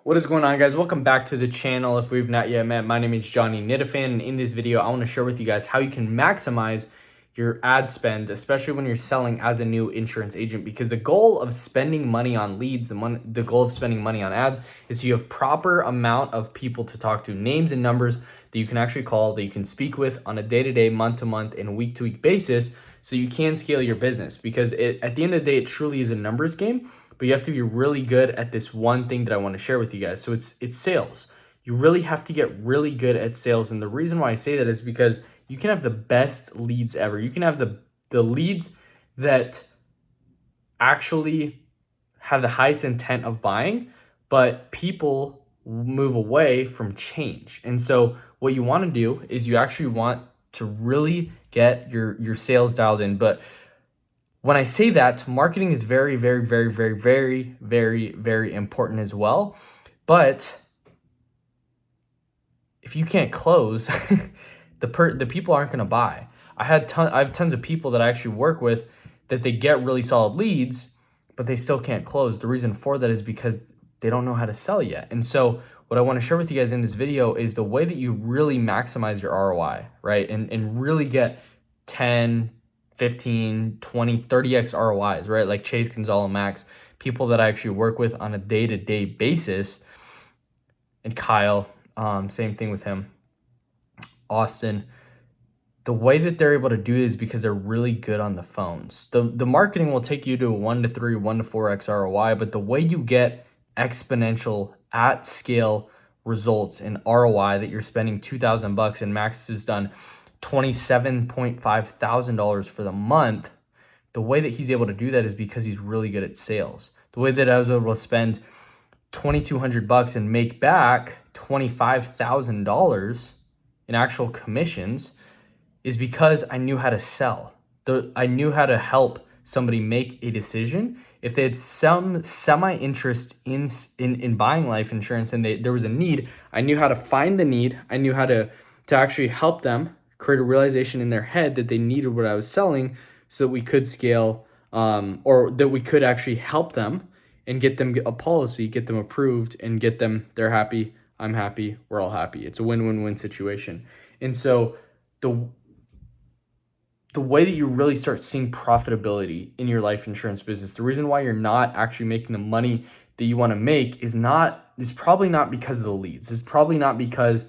What is going on, guys? Welcome back to the channel. If we've not yet met, my name is Johnny Nitafan, and in this video I want to share with you guys how you can maximize your ad spend, especially when you're selling as a new insurance agent, because the goal of spending money on leads, the goal of spending money on ads is you have proper amount of people to talk to, names and numbers that you can actually call, that you can speak with on a day-to-day, month-to-month, and week-to-week basis, so you can scale your business. Because at the end of the day, it truly is a numbers game, but you have to be really good at this one thing that I want to share with you guys. So it's sales. You really have to get really good at sales. And the reason why I say that is because you can have the best leads ever. You can have the leads that actually have the highest intent of buying, but people move away from change. And so what you want to do is you actually want to really get your sales dialed in. But when I say that, marketing is very, very, very, very, very, very, very important as well. But if you can't close, the people aren't going to buy. I have tons of people that I actually work with that they get really solid leads, but they still can't close. The reason for that is because they don't know how to sell yet. And so what I want to share with you guys in this video is the way that you really maximize your ROI, right? And really get 10, 15, 20, 30x ROIs, right? Like Chase, Gonzalo, Max, people that I actually work with on a day-to-day basis. And Kyle, same thing with him. Austin. The way that they're able to do this is because they're really good on the phones. The marketing will take you to a 1 to 3, 1 to 4x ROI, but the way you get exponential at scale results in ROI, that you're spending $2,000 and Max has done $27,500 for the month, the way that he's able to do that is because he's really good at sales. The way that I was able to spend $2,200 and make back $25,000 in actual commissions is because I knew how to sell. I knew how to help somebody make a decision. If they had some semi-interest in buying life insurance and there was a need, I knew how to find the need. I knew how to actually help them create a realization in their head that they needed what I was selling, so that we could scale, or that we could actually help them and get them a policy, get them approved, and get them, they're happy, I'm happy, we're all happy. It's a win-win-win situation. And so the way that you really start seeing profitability in your life insurance business, the reason why you're not actually making the money that you want to make is probably not because of the leads. It's probably not because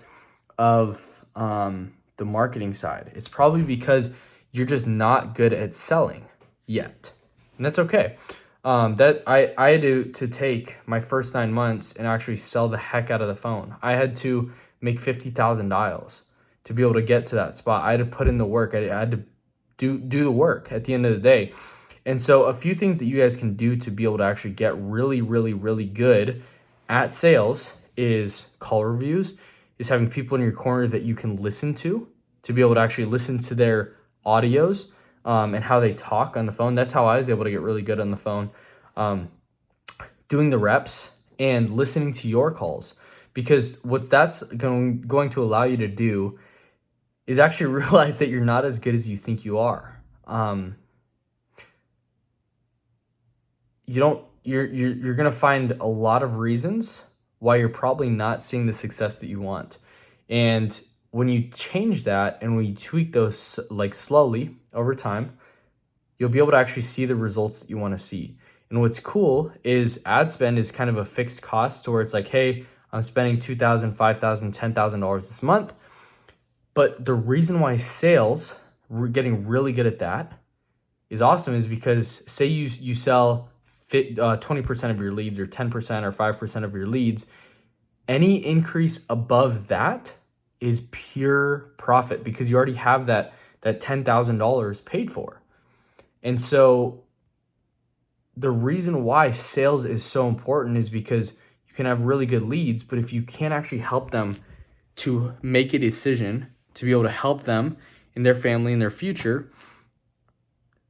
of the marketing side. It's probably because you're just not good at selling yet. And that's okay. That I had to take my first 9 months and actually sell the heck out of the phone. I had to make 50,000 dials to be able to get to that spot. I had to put in the work. I had to do the work at the end of the day. And so a few things that you guys can do to be able to actually get really, really, really good at sales is call reviews, is having people in your corner that you can listen to be able to actually listen to their audios and how they talk on the phone. That's how I was able to get really good on the phone. Doing the reps and listening to your calls, because what that's going to allow you to do is actually realize that you're not as good as you think you are. You're going to find a lot of reasons why you're probably not seeing the success that you want. And when you change that and when you tweak those like slowly over time, you'll be able to actually see the results that you want to see. And what's cool is ad spend is kind of a fixed cost, where it's like, hey, I'm spending $2,000, $5,000, $10,000 this month. But the reason why sales, we're getting really good at that, is awesome, is because say you sell 20% of your leads, or 10% or 5% of your leads, any increase above that is pure profit, because you already have that $10,000 paid for. And so the reason why sales is so important is because you can have really good leads, but if you can't actually help them to make a decision, to be able to help them in their family and their future,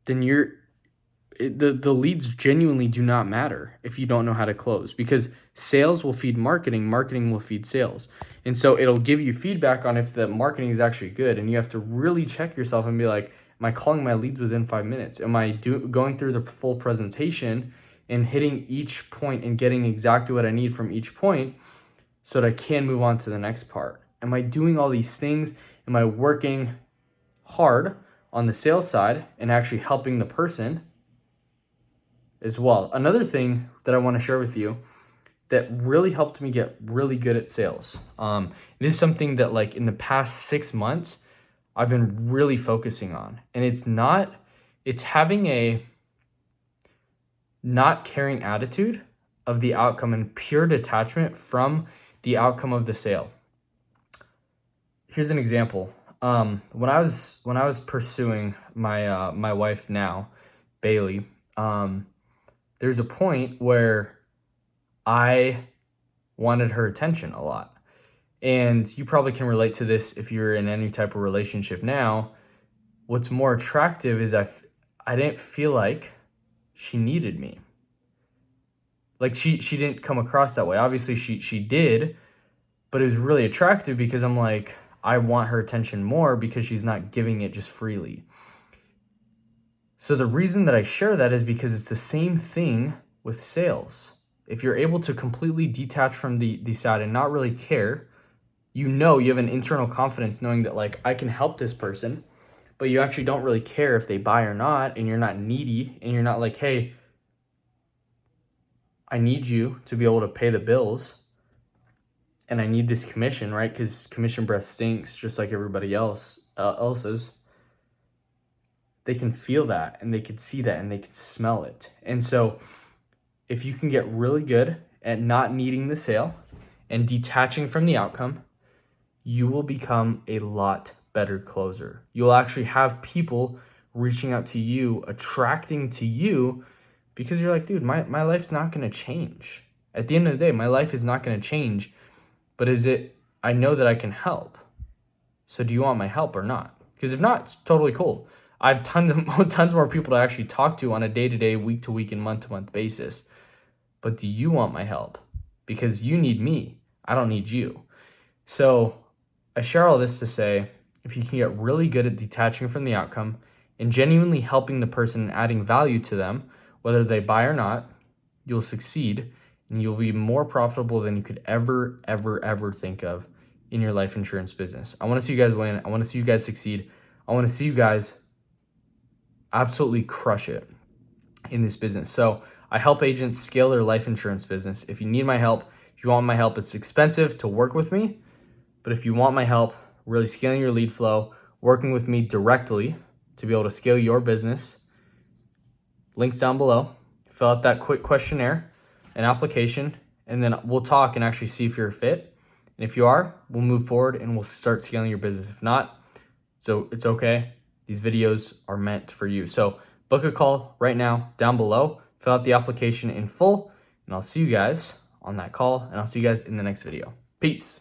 then the leads genuinely do not matter if you don't know how to close, because sales will feed marketing, marketing will feed sales. And so it'll give you feedback on if the marketing is actually good, and you have to really check yourself and be like, am I calling my leads within 5 minutes? Am I going through the full presentation and hitting each point and getting exactly what I need from each point so that I can move on to the next part? Am I doing all these things? Am I working hard on the sales side and actually helping the person as well? Another thing that I want to share with you that really helped me get really good at sales. This is something that like in the past 6 months, I've been really focusing on. And it's having a not caring attitude of the outcome and pure detachment from the outcome of the sale. Here's an example. When I was pursuing my wife now, Bailey, there's a point where I wanted her attention a lot. And you probably can relate to this if you're in any type of relationship now. What's more attractive is I didn't feel like she needed me. Like she didn't come across that way. Obviously she did, but it was really attractive because I'm like, I want her attention more because she's not giving it just freely. So the reason that I share that is because it's the same thing with sales. If you're able to completely detach from the side and not really care, you have an internal confidence knowing that like I can help this person, but you actually don't really care if they buy or not, and you're not needy, and you're not like, hey, I need you to be able to pay the bills, and I need this commission, right? Because commission breath stinks just like everybody else's. They can feel that, and they can see that, and they can smell it. And so if you can get really good at not needing the sale and detaching from the outcome, you will become a lot better closer. You'll actually have people reaching out to you, attracting to you, because you're like, dude, my life's not going to change. At the end of the day, my life is not going to change, but I know that I can help. So do you want my help or not? Because if not, it's totally cool. I have tons more people to actually talk to on a day-to-day, week-to-week, and month-to-month basis. But do you want my help? Because you need me. I don't need you. So I share all this to say, if you can get really good at detaching from the outcome and genuinely helping the person and adding value to them, whether they buy or not, you'll succeed and you'll be more profitable than you could ever think of in your life insurance business. I want to see you guys win. I want to see you guys succeed. I want to see you guys absolutely crush it in this business. So I help agents scale their life insurance business. If you need my help, if you want my help, it's expensive to work with me. But if you want my help, really scaling your lead flow, working with me directly to be able to scale your business, links down below. Fill out that quick questionnaire, an application, and then we'll talk and actually see if you're a fit. And if you are, we'll move forward and we'll start scaling your business. If not, so it's okay. These videos are meant for you. So book a call right now down below. Fill out the application in full, and I'll see you guys on that call, and I'll see you guys in the next video. Peace.